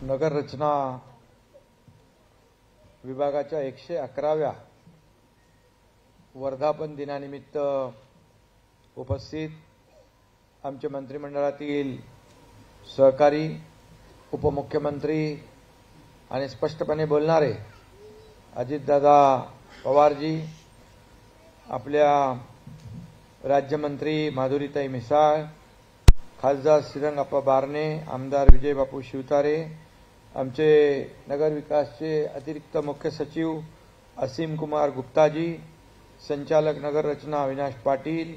नगर रचना विभागाच्या 111व्या वर्धापन दिनानिमित्त उपस्थित आमचे मंत्रिमंडळातील सहकारी, उपमुख्यमंत्री आणि स्पष्टपणे बोलणारे अजितदादा पवारजी, आपल्या राज्यमंत्री माधुरीताई मिसाळ, खासदार श्रीरंगप्पा बारणे, आमदार विजयबापू शिवतारे, आमचे नगर विकासचे अतिरिक्त मुख्य सचिव असीम कुमार गुप्ताजी, संचालक नगर रचना अविनाश पाटील,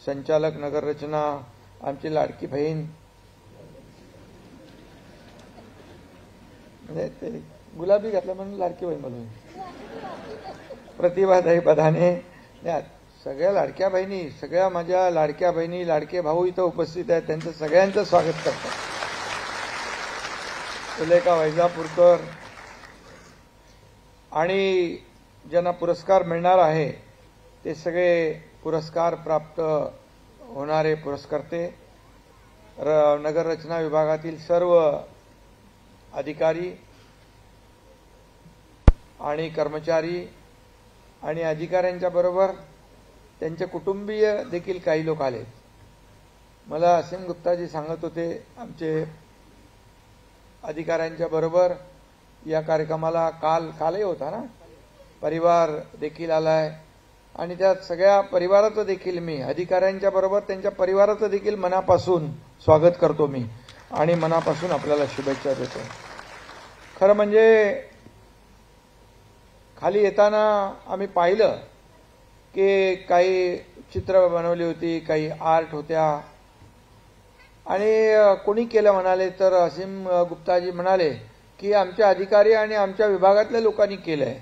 संचालक नगर रचना आमची लाडकी बहीण म्हणजे ते गुलाबी घातला म्हणून लाडकी बहीण म्हणून प्रतिभाताई बधाने, सगळ्या लाडक्या बहिणी, सगळ्या माझ्या लाडक्या बहिणी, लाडके भाऊ इथं उपस्थित आहेत, त्यांचं सगळ्यांचं स्वागत करतो. सुलेखा वैजापूरकर आणि ज्यांना पुरस्कार मिळणार आहे ते सगळे पुरस्कार प्राप्त होणारे पुरस्कर्ते, नगर रचना विभागातील सर्व अधिकारी आणि कर्मचारी आणि अधिकाऱ्यांच्या बरोबर त्यांचे कुटुंबीय देखील काही लोक आले. मला असीम गुप्ताजी सांगत होते, आमचे अधिकाऱ्यांच्या बरोबर या कार्यक्रमाला कालही होता ना, परिवार देखील आलाय आणि त्या सगळ्या परिवाराचं देखील मी अधिकाऱ्यांच्या बरोबर त्यांच्या परिवाराचं देखील मनापासून स्वागत करतो मी आणि मनापासून आपल्याला शुभेच्छा देतो. खरं म्हणजे खाली येताना आम्ही पाहिलं की काही चित्र बनवली होती, काही आर्ट होत्या आणि कोणी केलं म्हणाले तर असीम गुप्ताजी म्हणाले की आमचे अधिकारी आणि आमच्या विभागातल्या लोकांनी केलंय.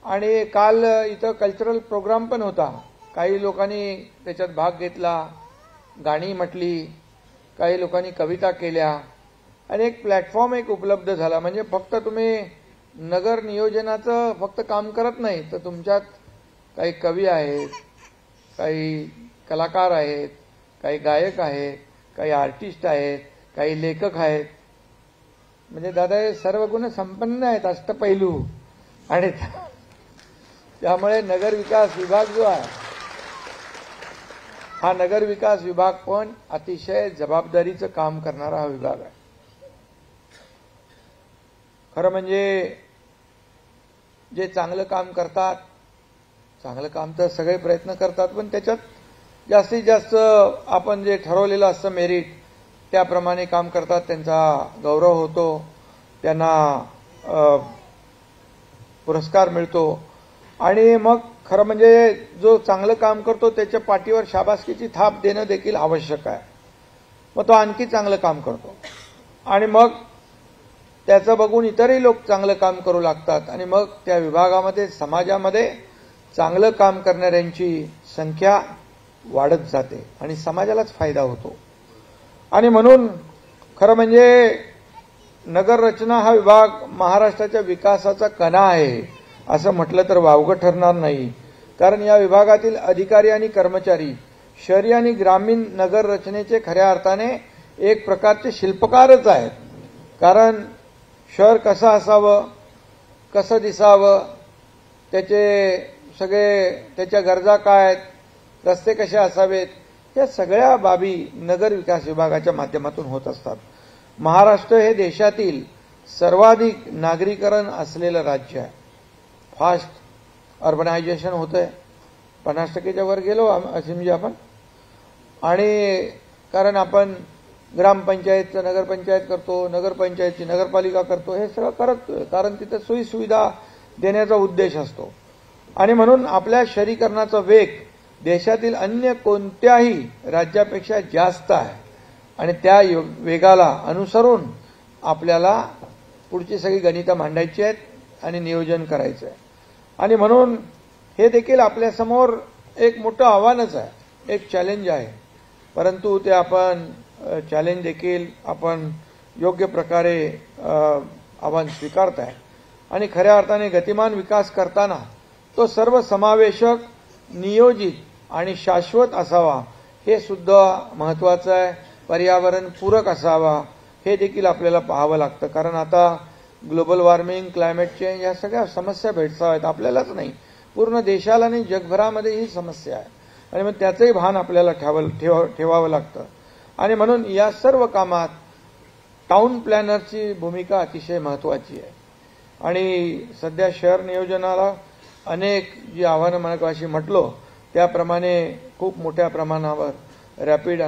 आणि काल इथं कल्चरल प्रोग्राम पण होता, काही लोकांनी त्याच्यात भाग घेतला, गाणी म्हटली, काही लोकांनी कविता केल्या आणि एक प्लॅटफॉर्म उपलब्ध झाला. म्हणजे फक्त तुम्ही नगर नियोजनाचं फक्त काम करत नाही तर तुमच्यात काही कवी आहेत, काही कलाकार आहेत, काही गायक आहेत, काही आर्टिस्ट आहेत, काही लेखक आहेत. म्हणजे दादा हे सर्व गुण संपन्न आहेत, अष्टपैलू. आणि त्यामुळे नगर विकास विभाग जो आहे हा नगर विकास विभाग पण अतिशय जबाबदारीचं काम करणारा हा विभाग आहे. खरं म्हणजे जे चांगलं काम करतात, चांगलं काम तर सगळे प्रयत्न करतात, पण त्याच्यात जास्तीत जास्त आपण जे ठरवलेलं असतं मेरिट त्याप्रमाणे काम करतात, त्यांचा गौरव होतो, त्यांना पुरस्कार मिळतो. आणि मग खरं म्हणजे जो चांगलं काम करतो त्याच्या पाठीवर शाबासकीची थाप देणं देखील आवश्यक आहे. मग तो आणखी चांगलं काम करतो आणि मग त्याचं बघून इतरही लोक चांगलं काम करू लागतात आणि मग त्या विभागामध्ये समाजामध्ये चांगलं काम करणाऱ्यांची संख्या वाढत जाते आणि समाजालाच फायदा होतो. आणि म्हणून खरं म्हणजे नगर रचना हा विभाग महाराष्ट्राच्या विकासाचा कणा आहे असं म्हटलं तर वावगं ठरणार नाही. कारण या विभागातील अधिकारी आणि कर्मचारी शहरी आणि ग्रामीण नगर रचनेचे खऱ्या अर्थाने एक प्रकारचे शिल्पकारच आहेत. कारण शहर कसं असावं, कसं दिसावं, त्याच्या गरजा काय आहेत, रस्ते कसे असावेत, या सगळ्या बाबी नगर विकास विभागाच्या माध्यमातून होत असतात. महाराष्ट्र हे देशातील सर्वाधिक नागरीकरण असलेलं राज्य आहे. फास्ट अर्बनायझेशन होतंय, 50% वर गेलो असीमजी आपण. आणि कारण आपण ग्रामपंचायतचं नगरपंचायत करतो, नगरपंचायतची नगरपालिका करतो, हे सगळं करतोय कारण तिथे सोयी सुविधा देण्याचा उद्देश असतो. आणि म्हणून आपल्या शहरीकरणाचा वेग देशातील अन्य कोणत्याही राज्यापेक्षा जास्त आहे आणि त्या वेगाला अनुसरून आपल्याला पुढची सगळी गणितं मांडायची आहेत आणि नियोजन करायचं आहे. आणि म्हणून हे देखील आपल्यासमोर एक मोठं आव्हानच आहे, एक चॅलेंज आहे. परंतु ते आपण चॅलेंज देखील आपण योग्य प्रकारे आव्हान स्वीकारताय आणि खऱ्या अर्थाने गतिमान विकास करताना तो सर्वसमावेशक, नियोजित आणि शाश्वत असावा हे सुद्धा महत्त्वाचं आहे. पर्यावरण पूरक असावा हे देखील आपल्याला पाहावं लागतं. कारण आता ग्लोबल वॉर्मिंग, क्लायमेट चेंज या सगळ्या समस्या भेडसावत आपल्यालाच नाही, पूर्ण देशाला नाही जगभरामध्ये ही समस्या आहे. आणि मग त्याचंही भान आपल्याला ठेवावं लागतं. आणि म्हणून या सर्व कामात टाउन प्लॅनरची भूमिका अतिशय महत्त्वाची आहे. आणि सध्या शहर नियोजनाला अनेक जी आव्हानं मगाशी म्हटलो त्याप्रमाणे खूप मोठ्या प्रमाणावर रॅपिड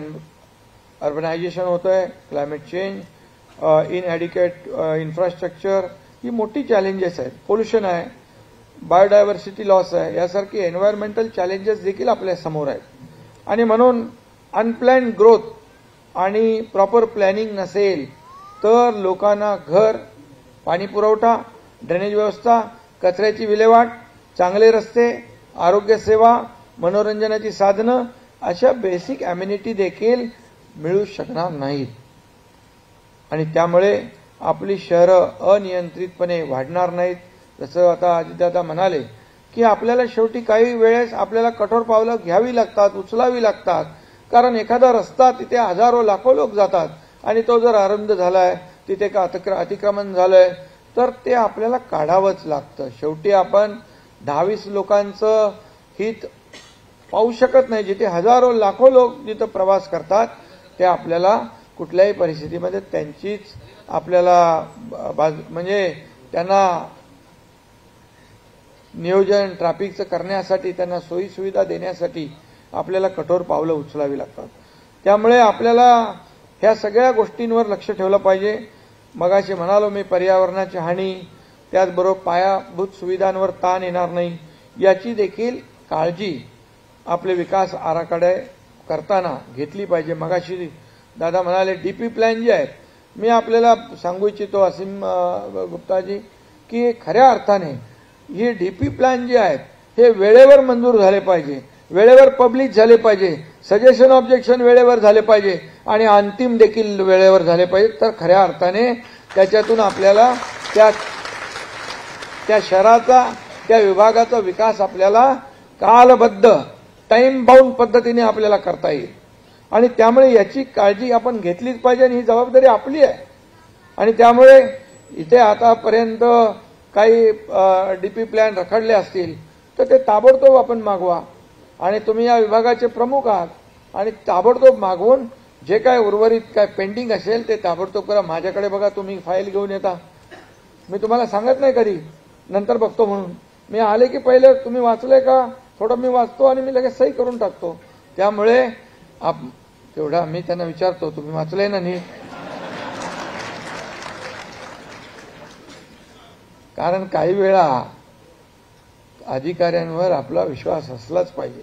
अर्बनायझेशन होतंय, क्लायमेट चेंज, इनएडिक्वेट इन्फ्रास्ट्रक्चर ही मोठी चॅलेंजेस आहेत. पोल्युशन आहे, बायोडायव्हर्सिटी लॉस आहे, यासारखी एन्व्हायरमेंटल चॅलेंजेस देखील आपल्या समोर आहेत. आणि म्हणून अनप्लॅन्ड ग्रोथ आणि प्रॉपर प्लॅनिंग नसेल तर लोकांना घर, पाणी पुरवठा, ड्रेनेज व्यवस्था, कचऱ्याची विल्हेवाट, चांगले रस्ते, आरोग्य सेवा, मनोरंजनाची साधनं अशा बेसिक अम्युनिटी देखील मिळू शकणार नाहीत. आणि त्यामुळे आपली शहरं अनियंत्रितपणे वाढणार नाहीत. जसं आता अजितदादा म्हणाले की आपल्याला शेवटी काही वेळेस आपल्याला कठोर पावलं घ्यावी लागतात, उचलावी लागतात. कारण एखादा रस्ता तिथे हजारो लाखो लोक जातात आणि तो जर अरुंद झालाय, तिथे का अतिक्रमण झालंय तर ते आपल्याला काढावंच लागतं. शेवटी आपण 10-20 लोकांचं हित पाहू शकत नाही. जिथे हजारो लाखो लोक जिथं प्रवास करतात ते आपल्याला कुठल्याही परिस्थितीमध्ये त्यांचीच आपल्याला म्हणजे त्यांना नियोजन ट्रॅफिकचं करण्यासाठी, त्यांना सोयी सुविधा देण्यासाठी आपल्याला कठोर पावलं उचलावी लागतात. त्यामुळे आपल्याला ह्या सगळ्या गोष्टींवर लक्ष ठेवलं पाहिजे. मगाशी म्हणालो मी, पर्यावरणाची हानी, त्याचबरोबर पायाभूत सुविधांवर ताण येणार नाही याची देखील काळजी आपले विकास आराखडे करताना घेतली पाहिजे. मगाशी दादा म्हणाले डीपी प्लॅन जे आहेत, मी आपल्याला सांगू इच्छितो असीम गुप्ताजी की खऱ्या अर्थाने हे डीपी प्लॅन जे आहेत हे वेळेवर मंजूर झाले पाहिजे, वेळेवर पब्लिश झाले पाहिजे, सजेशन ऑब्जेक्शन वेळेवर झाले पाहिजे आणि अंतिम देखील वेळेवर झाले पाहिजे. तर खऱ्या अर्थाने त्याच्यातून आपल्याला त्या शहराचा, त्या विभागाचा विकास आपल्याला कालबद्ध टाइम बाउंड पद्धतीने आपल्याला करता येईल. आणि त्यामुळे याची काळजी आपण घेतलीच पाहिजे आणि ही जबाबदारी आपली आहे. आणि त्यामुळे इथे आतापर्यंत काही डीपी प्लॅन रखडले असतील तर ते ताबडतोब आपण मागवा. आणि तुम्ही या विभागाचे प्रमुख आहात आणि ताबडतोब मागवून जे काय उर्वरित काय पेंडिंग असेल ते ताबडतोब करा. माझ्याकडे बघा, तुम्ही फाईल घेऊन येता, मी तुम्हाला सांगत नाही कधी नंतर बघतो म्हणून. मी आले की पहिले तुम्ही वाचलंय का थोडं मी वाचतो आणि मी लगेच सही करून टाकतो. त्यामुळे तेवढा मी त्यांना विचारतो तुम्ही वाचलंय ना नीट. कारण काही वेळा अधिकाऱ्यांवर आपला विश्वास असलाच पाहिजे.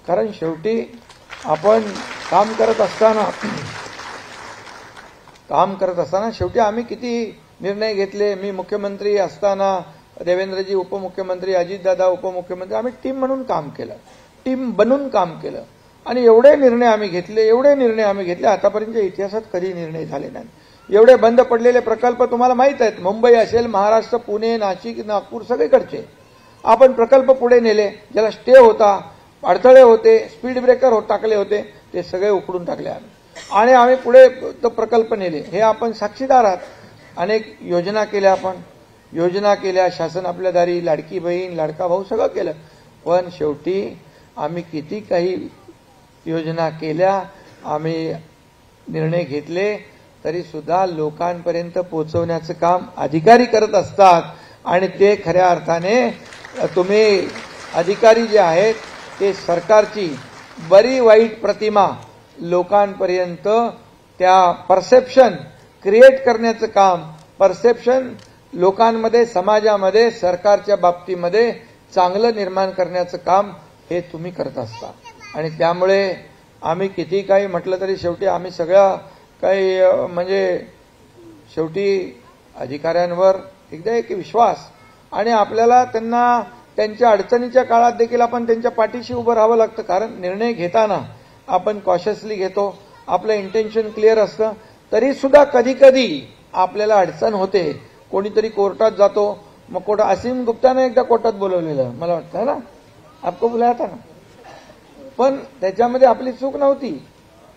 कारण शेवटी आपण काम करत असताना शेवटी आम्ही किती निर्णय घेतले. मी मुख्यमंत्री असताना देवेंद्रजी उपमुख्यमंत्री, अजितदादा उपमुख्यमंत्री, आम्ही टीम म्हणून काम केलं, टीम बनून काम केलं आणि एवढे निर्णय आम्ही घेतले आतापर्यंत इतिहासात कधी निर्णय झाले नाही. एवढे बंद पडलेले प्रकल्प तुम्हाला माहित आहेत, मुंबई असेल, महाराष्ट्र, पुणे, नाशिक, नागपूर सगळीकडचे आपण प्रकल्प पुढे नेले. ज्याला स्टे होता, अडथळे होते, स्पीड ब्रेकर टाकले होते, ते सगळे उखडून टाकले आम्ही आणि आम्ही पुढे तो प्रकल्प नेले. हे आपण साक्षीदार आहात. अनेक योजना केल्या, आपण योजना केल्या, शासन आपल्या दारी, लाडकी बहीण, लाडका भाऊ सगळं केलं. पण शेवटी आम्ही किती काही योजना केल्या, आम्ही निर्णय घेतले, तरी सुद्धा लोकांपर्यंत पोहोचवण्याचं काम अधिकारी करत असतात. आणि ते खऱ्या अर्थाने तुम्ही अधिकारी जे आहेत ते सरकारची बरी वाईट प्रतिमा लोकांपर्यंत त्या परसेप्शन क्रिएट करण्याचं काम, परसेप्शन लोकांमध्ये, समाजामध्ये, सरकारच्या बाबतीमध्ये चांगलं निर्माण करण्याचं काम हे तुम्ही करत असता. आणि त्यामुळे आम्ही किती काही म्हटलं तरी शेवटी आम्ही सगळ्या काही म्हणजे शेवटी अधिकाऱ्यांवर एकदा एक विश्वास आणि आपल्याला त्यांना त्यांच्या अडचणीच्या काळात देखील आपण त्यांच्या पाठीशी उभं राहावं लागतं. कारण निर्णय घेताना आपण कॉशियसली घेतो, आपलं इंटेन्शन क्लिअर असतं, तरी सुद्धा कधी कधी आपल्याला अडचण होते. कोणीतरी कोर्टात जातो, मग कोर्टात असीम गुप्ताने एकदा कोर्टात बोलवलेलं मला वाटतं ना, आपको बुलाया था ना, पण त्याच्यामध्ये आपली चूक नव्हती.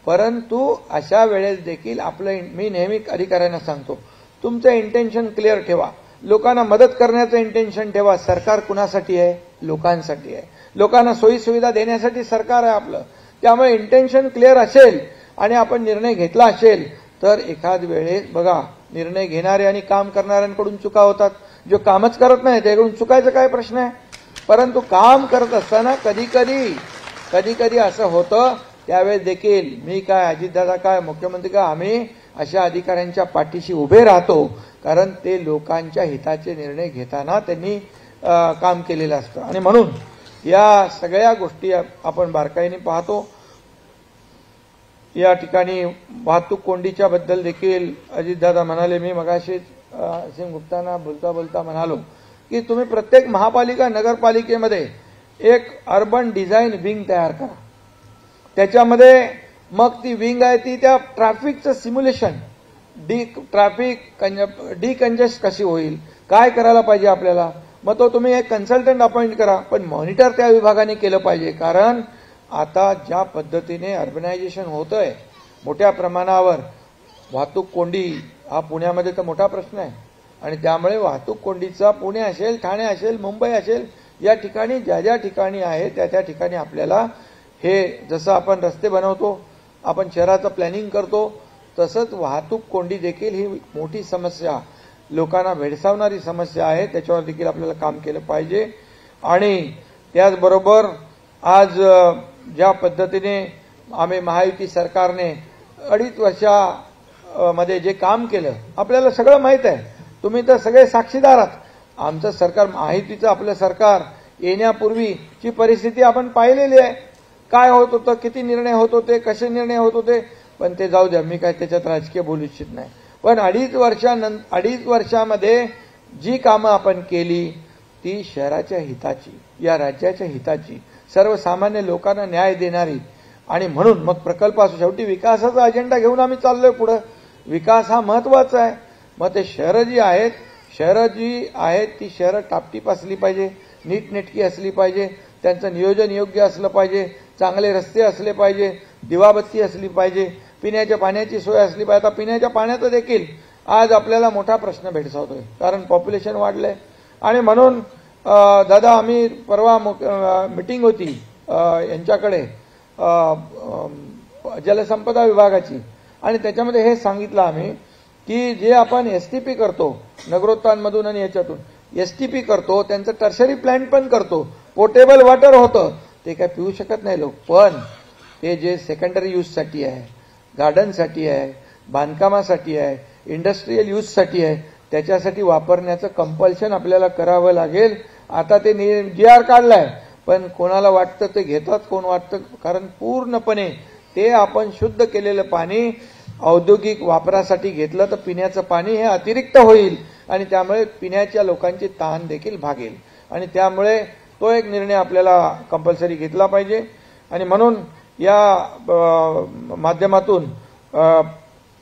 परंतु अशा वेळेस देखील मी नेहमी अधिकाऱ्यांना सांगतो, तुमचं इंटेन्शन क्लिअर ठेवा, लोकांना मदत करण्याचं इंटेन्शन ठेवा. सरकार कुणासाठी आहे? लोकांसाठी आहे. लोकांना सोयी सुविधा देण्यासाठी सरकार आहे आपलं. त्यामुळे इंटेन्शन क्लिअर असेल आणि आपण निर्णय घेतला असेल तर एखाद वेळेस बघा, निर्णय घेणारे आणि काम करणाऱ्यांकडून चुका होतात. जो कामच करत नाही त्याकडून चुकायचं काय प्रश्न आहे? परंतु काम करत असताना कधी कधी असं होतं. त्यावेळेस देखील मी काय, अजितदादा काय, मुख्यमंत्री काय, आम्ही अशा अधिकाऱ्यांच्या पाठीशी उभे राहतो, कारण ते लोकांच्या हिताचे निर्णय घेताना त्यांनी काम केलेलं असतं. आणि म्हणून या सगळ्या गोष्टी आपण बारकाईने पाहतो. या ठिकाणी वाहतूक कोंडीच्या बद्दल देखील अजितदादा म्हणाले, मी मगाशीच असीम गुप्तांना बोलता बोलता म्हणालो की तुम्ही प्रत्येक महापालिका नगरपालिकेमध्ये एक अर्बन डिझाईन विंग तयार करा. त्याच्यामध्ये मग ती विंग आहे ती त्या ट्रॅफिकचं सिम्युलेशन, ट्रॅफिक डिकंजेस्ट कशी होईल, काय करायला पाहिजे आपल्याला, मग तो तुम्ही एक कन्सल्टंट अपॉइंट करा, पण मॉनिटर त्या विभागाने केलं पाहिजे. कारण आता ज्या पद्धतीने अर्बनायझेशन होतंय, मोठ्या प्रमाणावर वाहतूक कोंडी हा पुण्यामध्ये तर मोठा प्रश्न आहे. आणि त्यामुळे वाहतूक कोंडीचा पुणे असेल, ठाणे असेल, मुंबई असेल, या ठिकाणी ज्या ठिकाणी आहे त्या ठिकाणी आपल्याला हे जसं आपण रस्ते बनवतो, आपण शहराचं प्लॅनिंग करतो, तसंच वाहतूक कोंडी देखील ही मोठी समस्या, लोकांना भेडसावणारी समस्या आहे. त्याच्यावर देखील आपल्याला काम केलं पाहिजे. आणि त्याचबरोबर आज ज्या पद्धतीने आम्ही महायुती सरकारने 2.5 वर्षामध्ये जे काम केलं आपल्याला सगळं माहीत आहे. तुम्ही तर सगळे साक्षीदार आहात. आमचं सरकार, महायुतीचं आपलं सरकार येण्यापूर्वीची परिस्थिती आपण पाहिलेली आहे. काय होत होतं, किती निर्णय होत होते, कसे निर्णय होत होते, पण ते जाऊ द्या, मी काय त्याच्यात राजकीय बोलू इच्छित नाही. पण 2.5 वर्षामध्ये जी कामं आपण केली ती शहराच्या हिताची, या राज्याच्या हिताची, सर्वसामान्य लोकांना न्याय देणारी. आणि म्हणून मग प्रकल्प असो, शेवटी विकासाचा अजेंडा घेऊन आम्ही चाललोय पुढे. विकास हा महत्वाचा आहे. मग ते शहरं जी आहेत ती शहरं टापटीप असली पाहिजे, नीटनेटकी असली पाहिजे, त्यांचं नियोजन योग्य असलं पाहिजे, चांगले रस्ते असले पाहिजे, दिवाबत्ती असली पाहिजे, पिण्याच्या पाण्याची सोय असली पाहिजे. आता पिण्याच्या पाण्याचा देखील आज आपल्याला मोठा प्रश्न भेडसावतोय, कारण पॉप्युलेशन वाढलंय. आणि म्हणून दादा, आम्ही परवा मीटिंग होती यांच्याकडे जलसंपदा विभागाची, आणि त्याच्यामध्ये हे सांगितलं आम्ही की जे आपण एसटीपी करतो नगरोत्थानमधून आणि याच्यातून एसटीपी करतो, त्यांचं टर्शरी प्लांट पण करतो, पोर्टेबल वॉटर होतं, ते काय पिऊ शकत नाही लोक. पण ते जे सेकंडरी यूजसाठी आहे, गार्डनसाठी आहे, बांधकामासाठी आहे, इंडस्ट्रीयल यूजसाठी आहे, त्याच्यासाठी वापरण्याचं कंपल्शन आपल्याला करावं लागेल. आता ते GR काढलाय, पण कोणाला वाटतं ते घेतात, कोण वाटतं, कारण पूर्णपणे ते आपण शुद्ध केलेलं पाणी औद्योगिक वापरासाठी घेतलं तर पिण्याचं पाणी हे अतिरिक्त होईल आणि त्यामुळे पिण्याच्या लोकांची ताण देखील भागेल. आणि त्यामुळे तो एक निर्णय आपल्याला कंपल्सरी घेतला पाहिजे. आणि म्हणून या माध्यमातून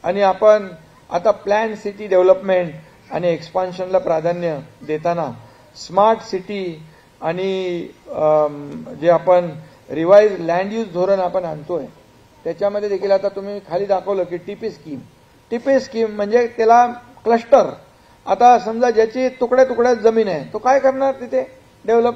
आणि आपण आता प्लॅन सिटी डेव्हलपमेंट आणि एक्सपान्शनला प्राधान्य देताना स्मार्ट सिटी आणि जे आपण रिवाइज लँड यूज धोरण आपण आणतोय, त्याच्यामध्ये देखील आता तुम्ही खाली दाखवलं की टीपी स्कीम म्हणजे त्याला क्लस्टर. आता समजा ज्याची तुकड्यात जमीन आहे तो काय करणार तिथे डेव्हलप,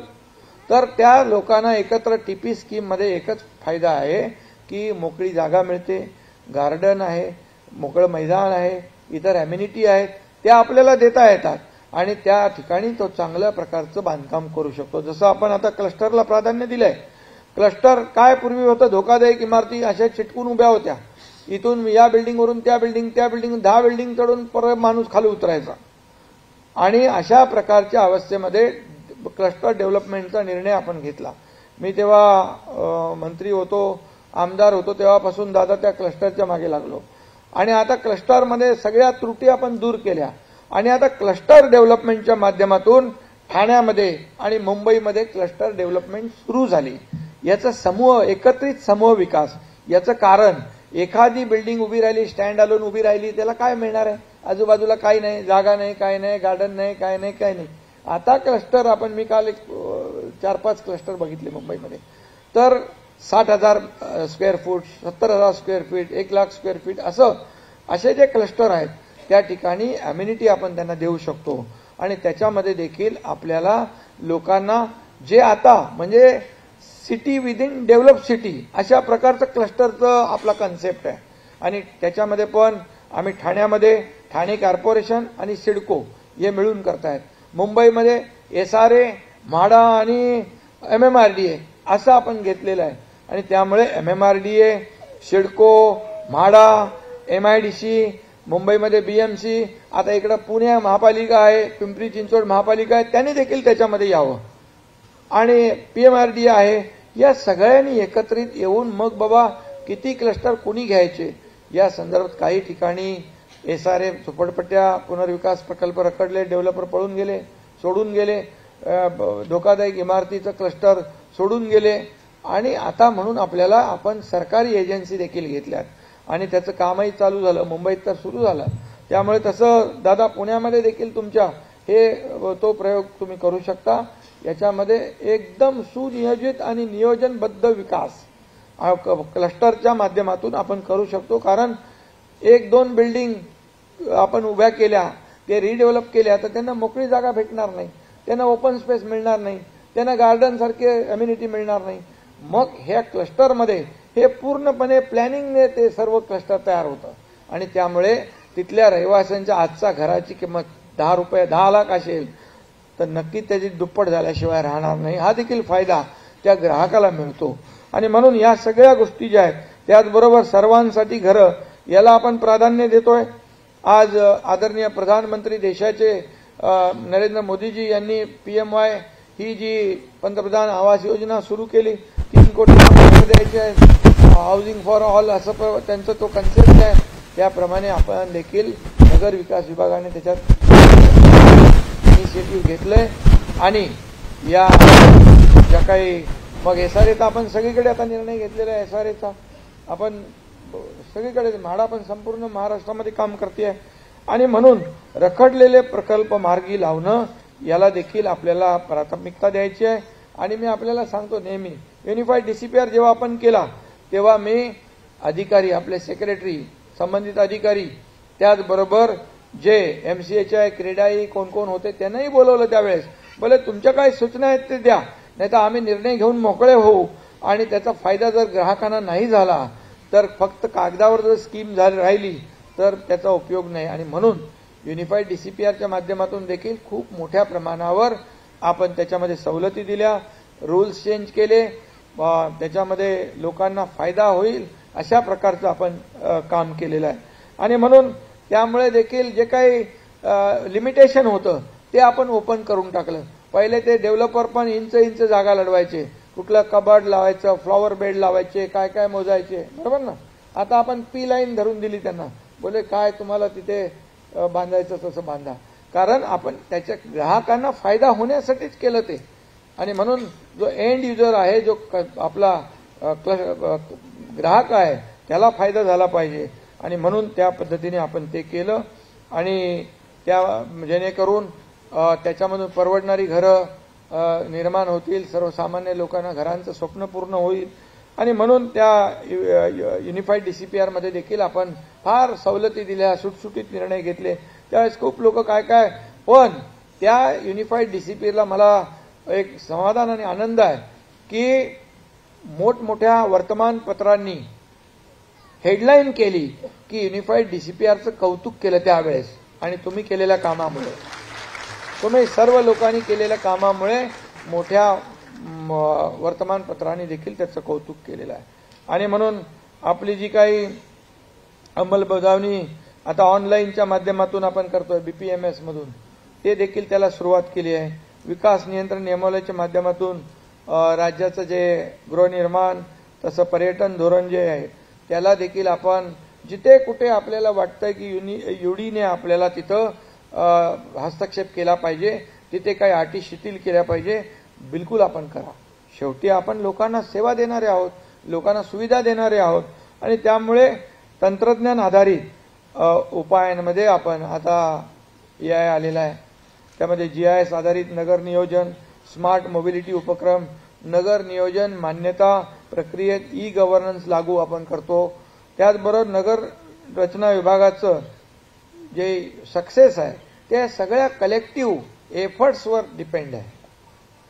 तर त्या लोकांना एकत्र टीपी स्कीम मध्ये एकच फायदा आहे की मोकळी जागा मिळते, गार्डन आहे, मोकळं मैदान आहे, इतर अम्युनिटी आहेत, त्या आपल्याला देता येतात आणि त्या ठिकाणी तो चांगल्या प्रकारचं बांधकाम करू शकतो. जसं आपण आता क्लस्टरला प्राधान्य दिलंय. क्लस्टर काय पूर्वी होतं, धोकादायक इमारती अशा चिटकून उभ्या होत्या, इथून या बिल्डिंगवरून त्या बिल्डिंग 10 बिल्डिंग चढून परत माणूस खाली उतरायचा. आणि अशा प्रकारच्या अवस्थेमध्ये क्लस्टर डेव्हलपमेंटचा निर्णय आपण घेतला. मी तेव्हा मंत्री होतो, आमदार होतो, तेव्हापासून दादा त्या क्लस्टरच्या मागे लागलो. आणि आता क्लस्टरमध्ये सगळ्या त्रुटी आपण दूर केल्या आणि आता क्लस्टर डेव्हलपमेंटच्या माध्यमातून ठाण्यामध्ये आणि मुंबईमध्ये क्लस्टर डेव्हलपमेंट सुरू झाली. याचा एकत्रित समूह विकास. याचं कारण, एखादी बिल्डिंग उभी राहिली, स्टँड अलोन उभी राहिली, त्याला काय मिळणार आहे? आजूबाजूला काही नाही, जागा नाही, काय नाही, गार्डन नाही, काय नाही. आता क्लस्टर मी काल 4-5 क्लस्टर बघितले मुंबईमध्ये. तर 60,000 square foot, 70,000 square feet, 1,00,000 square feet असे जे क्लस्टर आहेत त्या ठिकाणी अम्युनिटी आपण त्यांना देऊ शकतो. आणि त्याच्यामध्ये देखील आपल्याला लोकांना जे आता म्हणजे सिटी विदिन डेव्हलप सिटी अशा प्रकारचं क्लस्टरचं आपला कन्सेप्ट आहे. आणि त्याच्यामध्ये पण आम्ही ठाण्यामध्ये ठाणे कॉर्पोरेशन आणि सिडको हे मिळून करतायत. मुंबईमध्ये SRA, म्हाडा आणि MMRDA असं आपण घेतलेलं आहे. आणि त्यामुळे MMRDA, सिडको, म्हाडा, MIDC, मुंबईमध्ये BMC, आता इकडं पुणे महापालिका आहे, पिंपरी चिंचवड महापालिका आहे, त्यांनी देखील त्याच्यामध्ये यावं. आणि PMRDA आहे. या सगळ्यांनी एकत्रित येऊन मग बाबा किती क्लस्टर कोणी घ्यायचे या संदर्भात काही ठिकाणी SRA झोपडपट्ट्या पुनर्विकास प्रकल्प रखडले, डेव्हलपर पळून गेले, सोडून गेले, धोकादायक इमारतीचं क्लस्टर सोडून गेले. आणि आता म्हणून आपल्याला आपण सरकारी एजन्सी देखील घेतल्यात आणि त्याचं कामही चालू झालं. मुंबईत तर सुरू झालं. त्यामुळे तसं दादा पुण्यामध्ये देखील तुमच्या तो प्रयोग तुम्ही करू शकता. याच्यामध्ये एकदम सुनियोजित आणि नियोजनबद्ध विकास क्लस्टरच्या माध्यमातून आपण करू शकतो. कारण 1-2 बिल्डिंग आपण उभ्या केल्या, ते रिडेव्हलप केल्या तर त्यांना मोकळी जागा भेटणार नाही, त्यांना ओपन स्पेस मिळणार नाही, त्यांना गार्डन सारखे अम्युनिटी मिळणार नाही. मग ह्या क्लस्टरमध्ये हे पूर्णपणे प्लॅनिंगने ते सर्व क्लस्टर तयार होतं. आणि त्यामुळे तिथल्या रहिवाशांच्या आजचा घराची किंमत 10 रुपये 10 लाख असेल तर नक्की त्याची दुप्पट झाल्याशिवाय राहणार नाही. हा देखील फायदा त्या ग्राहकाला मिळतो. आणि म्हणून या सगळ्या गोष्टी ज्या आहेत त्याचबरोबर सर्वांसाठी घरं याला आपण प्राधान्य देतोय. आज आदरणीय प्रधानमंत्री देशाचे नरेंद्र मोदीजी यांनी PMY ही जी पंतप्रधान आवास योजना सुरू केली, 3 कोटी घर द्यायचे आहेत, हाऊसिंग फॉर ऑल असं त्यांचा तो कन्सेप्ट आहे. त्याप्रमाणे आपण देखील नगर विकास विभागाने त्याच्यात इनिशिएटिव्ह घेतलंय. आणि या ज्या काही मग SRAचा आपण सगळीकडे आता निर्णय घेतलेला आहे. SRAचा आपण सगळीकडे म्हाडा पण संपूर्ण महाराष्ट्रामध्ये काम करते. आणि म्हणून रखडलेले प्रकल्प मार्गी लावणं याला देखील आपल्याला प्राथमिकता द्यायची आहे. आणि मी आपल्याला सांगतो नेहमी युनिफाईड DCPR जेव्हा आपण केला तेव्हा मी अधिकारी, आपले सेक्रेटरी, संबंधित अधिकारी, त्याचबरोबर जे MCHI, क्रीडाई कोण होते त्यांनाही बोलवलं. त्यावेळेस बोले तुमच्या काय सूचना आहेत ते द्या, नाही तर आम्ही निर्णय घेऊन मोकळे होऊ. आणि त्याचा फायदा जर ग्राहकांना नाही झाला तर फक्त कागदावर जर स्कीम राहिली तर त्याचा उपयोग नाही. आणि म्हणून युनिफाईड DCPRच्या माध्यमातून देखील खूप मोठ्या प्रमाणावर आपण त्याच्यामध्ये सवलती दिल्या, रूल्स चेंज केले, त्याच्यामध्ये लोकांना फायदा होईल अशा प्रकारचं आपण काम केलेलं आहे. आणि म्हणून त्यामुळे देखील जे काही लिमिटेशन होतं ते आपण ओपन करून टाकलं. पहिले ते डेव्हलपर पण इंच जागा लढवायचे, कुठलं कबर्ड लावायचं, फ्लॉवर बेड लावायचे, काय मोजायचे, बरोबर ना. आता आपण P लाईन धरून दिली त्यांना, बोले काय तुम्हाला तिथे बांधायचं तसं बांधा. कारण आपण त्याच्या ग्राहकांना फायदा होण्यासाठीच केलं ते. आणि म्हणून जो एंड युजर आहे, जो आपला ग्राहक आहे त्याला फायदा झाला पाहिजे. आणि म्हणून त्या पद्धतीने आपण ते केलं. आणि त्या जेणेकरून त्याच्यामधून परवडणारी घरं निर्माण होतील, सर्वसामान्य लोकांना घरांचं स्वप्न पूर्ण होईल. आणि म्हणून त्या युनिफाईड DCPR मध्ये देखील आपण फार सवलती दिल्या, सुटसुटीत निर्णय घेतले. त्यावेळेस खूप लोक काय पण त्या युनिफाईड DCPRला मला एक समाधान आणि आनंद आहे की मोठमोठ्या वर्तमानपत्रांनी हेडलाईन केली की युनिफाईड DCPRचं कौतुक केलं त्यावेळेस. आणि तुम्ही केलेल्या कामामुळे, तुम्ही सर्व लोकांनी केलेल्या कामामुळे मोठ्या वर्तमानपत्रांनी देखील त्याचं कौतुक केलेलं आहे. आणि म्हणून आपली जी काही अंमलबजावणी आता ऑनलाईनच्या माध्यमातून आपण करतोय BPMS मधून, ते देखील त्याला सुरुवात केली आहे. विकास नियंत्रण नियमावलीच्या माध्यमातून राज्याचं जे गृहनिर्माण तसं पर्यटन धोरण जे आहे त्याला देखील आपण जिथे कुठे आपल्याला वाटतंय की युडीने आपल्याला तिथं हस्तक्षेप केला पाहिजे, तिथे काही अटी शिथिल केल्या पाहिजे, बिलकुल आपण करा. शेवटी आपण लोकांना सेवा देणारे आहोत, लोकांना सुविधा देणारे आहोत. आणि त्यामुळे तंत्रज्ञान आधारित उपायांमध्ये आपण आता AI आलेला आहे. त्यामध्ये GIS आधारित नगर नियोजन, स्मार्ट मोबिलिटी उपक्रम, नगर नियोजन मान्यता प्रक्रियेत ई गव्हर्नन्स लागू आपण करतो. त्याचबरोबर नगर रचना विभागाचं जे सक्सेस आहे ते सगळ्या कलेक्टिव्ह एफर्ट्सवर डिपेंड आहे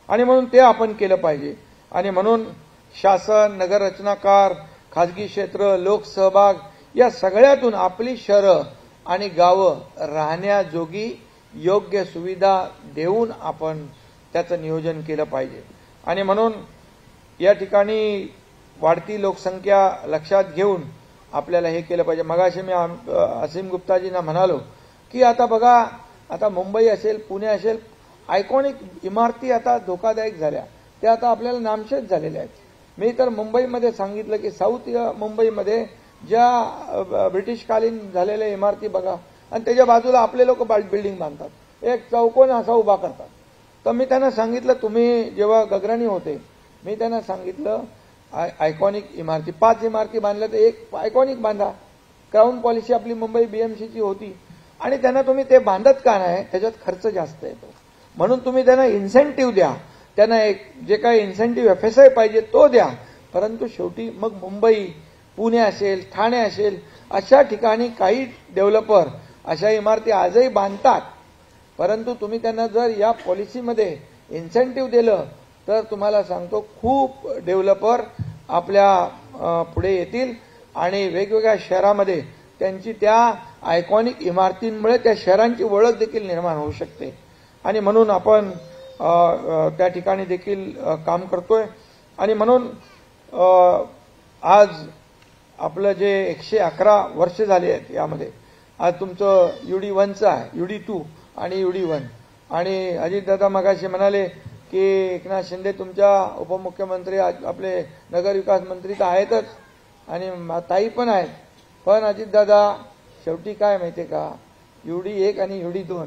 आणि म्हणून ते आपण केलं पाहिजे. आणि म्हणून शासन, नगर रचनाकार, खाजगी क्षेत्र, लोकसहभाग या सगळ्यातून आपली शहरं आणि गावं राहण्याजोगी योग्य सुविधा देऊन आपण त्याचं नियोजन केलं पाहिजे. आणि म्हणून या ठिकाणी वाढती लोकसंख्या लक्षात घेऊन आपल्याला हे केलं पाहिजे. मगाशी मी असीम गुप्ताजींना म्हणालो की आता बघा, आता मुंबई असेल, पुणे असेल, आयकॉनिक इमारती आता धोकादायक झाल्या, त्या आता आपल्याला नामशेष झालेल्या आहेत. मी तर मुंबईमध्ये सांगितलं की साऊथ मुंबईमध्ये ज्या ब्रिटिशकालीन झालेल्या इमारती बघा आणि त्याच्या बाजूला आपले लोक बिल्डिंग बांधतात, एक चौकोन असा उभा करतात. तर मी त्यांना सांगितलं, तुम्ही जेव्हा गगराणी होते मी त्यांना सांगितलं आयकॉनिक इमारती 5 इमारती बांधल्या तर एक आयकॉनिक बांधा. क्राऊन पॉलिसी आपली मुंबई बीएमसीची होती आणि त्यांना तुम्ही ते बांधत का नाही, त्याच्यात खर्च जास्त येतो, म्हणून तुम्ही त्यांना इन्सेंटिव्ह द्या, त्यांना एक जे काही इन्सेंटिव्ह एफएसआय पाहिजे तो द्या. परंतु शेवटी मग मुंबई, पुणे असेल, ठाणे असेल अशा ठिकाणी काही डेव्हलपर अशा इमारती आजही बांधतात. परंतु तुम्ही त्यांना जर या पॉलिसीमध्ये इन्सेंटिव्ह दिलं तर तुम्हाला सांगतो खूप डेव्हलपर आपल्या पुढे येतील आणि वेगवेगळ्या शहरामध्ये त्यांची त्या आयकॉनिक इमारतींमुळे त्या शहरांची ओळख देखील निर्माण होऊ शकते. आणि म्हणून आपण त्या ठिकाणी देखील काम करतोय. आणि म्हणून आज आपलं जे 111 वर्ष झाले आहेत यामध्ये, आज तुमचं UD1चं आहे, UD2 आणि UD1. आणि अजितदादा मगाशी म्हणाले की एकनाथ शिंदे तुमच्या उपमुख्यमंत्री, आपले नगर विकास मंत्री तर आहेतच आणि ताई पण आहेत, पण अजितदादा शेवटी काय माहितीये का, UD1 आणि UD2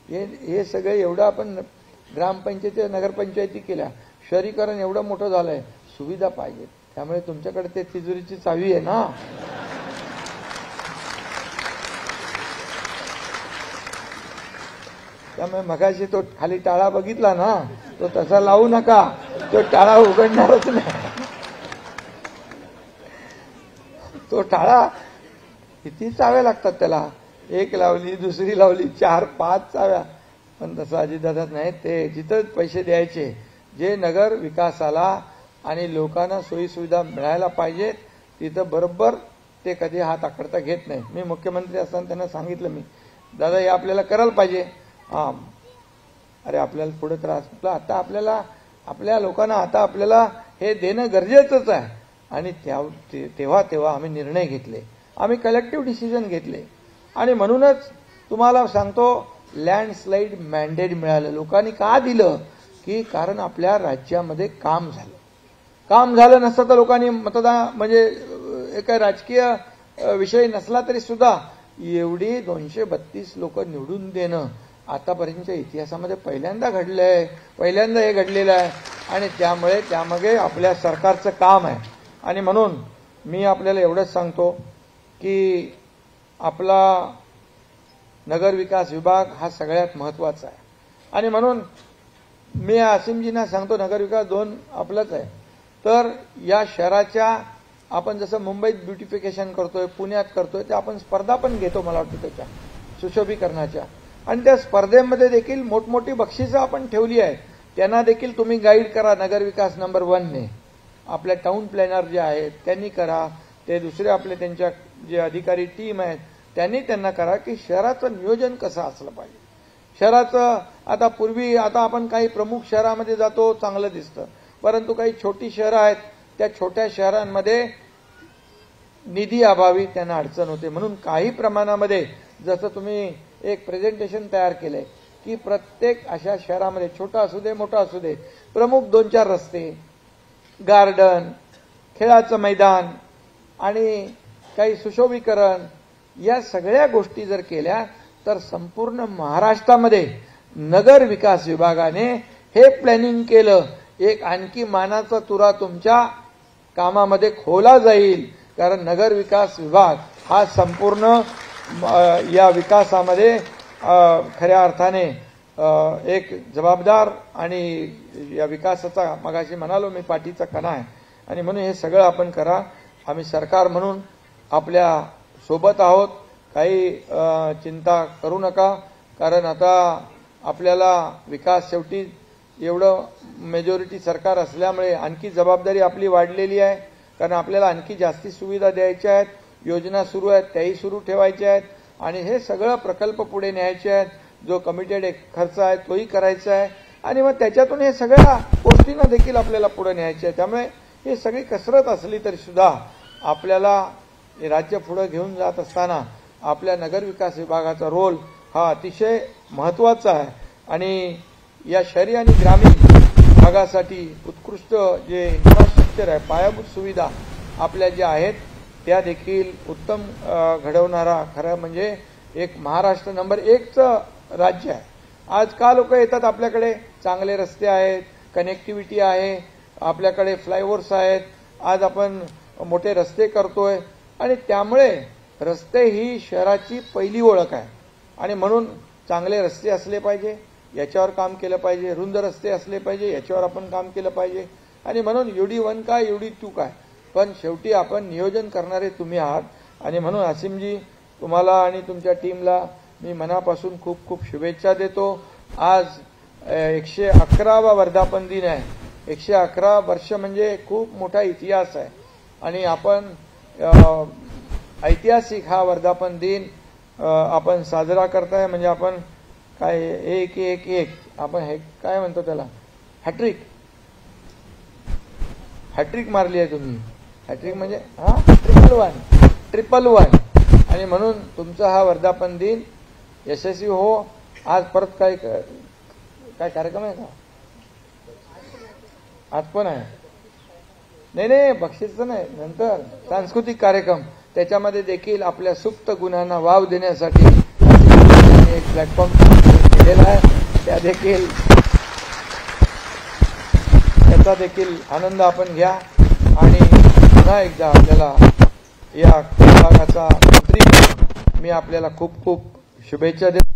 हे सगळे एवढं आपण ग्रामपंचायती, नगरपंचायती केल्या, शहरीकरण एवढं मोठं झालंय, सुविधा पाहिजेत. त्यामुळे तुमच्याकडे ते तिजोरीची चावी आहे ना. त्यामुळे मगाशी तो खाली टाळा बघितला ना, तो तसा लावू नका, तो टाळा उघडणारच नाही. तो टाळा किती चाव्या लागतात त्याला, एक लावली, दुसरी लावली, 4-5 चाव्या. पण तसं अजितदादाच नाही, ते जिथं पैसे द्यायचे जे नगर विकासाला आणि लोकांना सोयीसुविधा मिळायला पाहिजेत तिथं बरोबर ते कधी हात आखडता घेत नाही. मी मुख्यमंत्री असताना त्यांना सांगितलं, मी दादा हे आपल्याला करायला पाहिजे. अरे आपल्याला पुढे त्रास, आता आपल्याला आपल्या लोकांना आता आपल्याला हे देणं गरजेचंच आहे. आणि तेव्हा आम्ही निर्णय घेतले, आम्ही कलेक्टिव्ह डिसिजन घेतले. आणि म्हणूनच तुम्हाला सांगतो लँडस्लाईड मॅन्डेट मिळालं. लोकांनी का दिलं की कारण आपल्या राज्यामध्ये काम झालं. काम झालं नसतं तर लोकांनी मतदान म्हणजे काही राजकीय विषय नसला तरी सुद्धा एवढी 232 लोक निवडून देणं आतापर्यंतच्या इतिहासामध्ये पहिल्यांदा घडलंय, पहिल्यांदा हे घडलेलं आहे. आणि त्यामुळे त्यामागे आपल्या सरकारचं काम आहे. आणि म्हणून मी आपल्याला एवढंच सांगतो की आपला नगर विकास विभाग हा सगळ्यात महत्वाचा आहे. आणि म्हणून मी असीमजींना सांगतो, नगर विकास 2 आपलंच आहे. तर या शहराच्या आपण जसं मुंबईत ब्युटिफिकेशन करतोय, पुण्यात करतोय, ते आपण स्पर्धा पण घेतो मला वाटतं त्याच्या सुशोभीकरणाच्या. आणि त्या स्पर्धेमध्ये देखील मोठमोठी बक्षिसं आपण ठेवली आहेत. त्यांना देखील तुम्ही गाईड करा. नगर विकास नंबर 1ने आपल्या टाउन प्लॅनर जे आहेत त्यांनी करा, ते दुसरे आपले त्यांच्या जे अधिकारी टीम आहेत त्यांनी त्यांना करा की शहराचं नियोजन कसं असलं पाहिजे. शहराचं आता पूर्वी, आता आपण काही प्रमुख शहरामध्ये जातो चांगलं दिसतं, परंतु काही छोटी शहरं आहेत, त्या छोट्या शहरांमध्ये निधी अभावी त्यांना अडचण होते. म्हणून काही प्रमाणामध्ये जसं तुम्ही एक प्रेझेंटेशन तयार केलंय की प्रत्येक अशा शहरामध्ये छोटा असू दे मोठा असू दे, प्रमुख 2-4 रस्ते, गार्डन, खेळाचं मैदान आणि काही सुशोभीकरण या सगळ्या गोष्टी जर केल्या तर संपूर्ण महाराष्ट्रामध्ये नगर विकास विभागाने हे प्लॅनिंग केलं, एक आणखी मानाचा तुरा तुमच्या कामामध्ये खोला जाईल. कारण नगर विकास विभाग हा संपूर्ण या विकासामध्ये खऱ्या अर्थाने एक जबाबदार आणि या विकासाचा मगाशी म्हणालो मी पाठीचा कणा आहे आणि म्हणून हे सगळं आपण करा. आम्ही सरकार म्हणून आपल्या सोबत आहोत. काही चिंता करू नका, कारण आता आपल्याला विकास शेवटी एवढं मेजॉरिटी सरकार असल्यामुळे आणखी जबाबदारी आपली वाढलेली आहे, कारण आपल्याला आणखी जास्ती सुविधा द्यायच्या आहेत. योजना सुरू आहेत त्याही सुरू ठेवायच्या आहेत आणि हे सगळं प्रकल्प पुढे न्यायचे आहेत. जो कमिटेड खर्च आहे तोही करायचा आहे आणि मग त्याच्यातून हे सगळ्या गोष्टींना देखील आपल्याला पुढे न्यायचे आहे. त्यामुळे ही सगळी कसरत असली तरी सुद्धा आपल्याला हे राज्य पुढे घेऊन जात असताना आपल्या नगरविकास विभागाचा रोल हा अतिशय महत्त्वाचा आहे आणि या शहरी आणि ग्रामीण भागासाठी उत्कृष्ट जे इन्फ्रास्ट्रक्चर आहे, पायाभूत सुविधा आपल्या ज्या आहेत त्या देखील उत्तम घडवणारा खरं म्हणजे एक महाराष्ट्र नंबर 1चं राज्य आहे. आज का लोक येतात आपल्याकडे? चांगले रस्ते आहेत, कनेक्टिव्हिटी आहे, आपल्याकडे फ्लायओव्हर्स आहेत, आज आपण मोठे रस्ते करतोय आणि त्यामुळे रस्ते ही शहराची पहिली ओळख आहे आणि म्हणून चांगले रस्ते असले पाहिजे, याच्यावर काम केलं पाहिजे. रुंद रस्ते असले पाहिजे, याच्यावर आपण काम केलं पाहिजे आणि म्हणून UD1 काय UD2 काय, पण शेवटी आपण नियोजन करणारे तुम्ही आहात आणि म्हणून असीमजी तुम्हाला आणि तुमच्या टीमला मी मनापासून खूप खूप शुभेच्छा देतो. आज 111वा वर्धापन दिन आहे. 111 वर्ष म्हणजे खूप मोठा इतिहास आहे आणि आपण ऐतिहासिक हा वर्धापन दिन आपण साजरा करताय. म्हणजे आपण काय 111 आपण हे काय म्हणतो त्याला हॅट्रिक मारली आहे तुम्ही. हॅट्रिक म्हणजे ट्रिपल वन आणि म्हणून तुमचा हा वर्धापन दिन यशस्वी हो. आज परत काय कार्यक्रम आहे का? आज पण आहे? नाही बक्षीसचं नाही, नंतर सांस्कृतिक कार्यक्रम. त्याच्यामध्ये देखील आपल्या सुप्त गुणांना वाव देण्यासाठी एक प्लॅटफॉर्म केलेला आहे. त्याचा देखील आनंद आपण घ्या आणि पुन्हा एकदा आपल्याला या विभागाचा मंत्री मी आपल्याला खूप खूप शुभेच्छा देतो.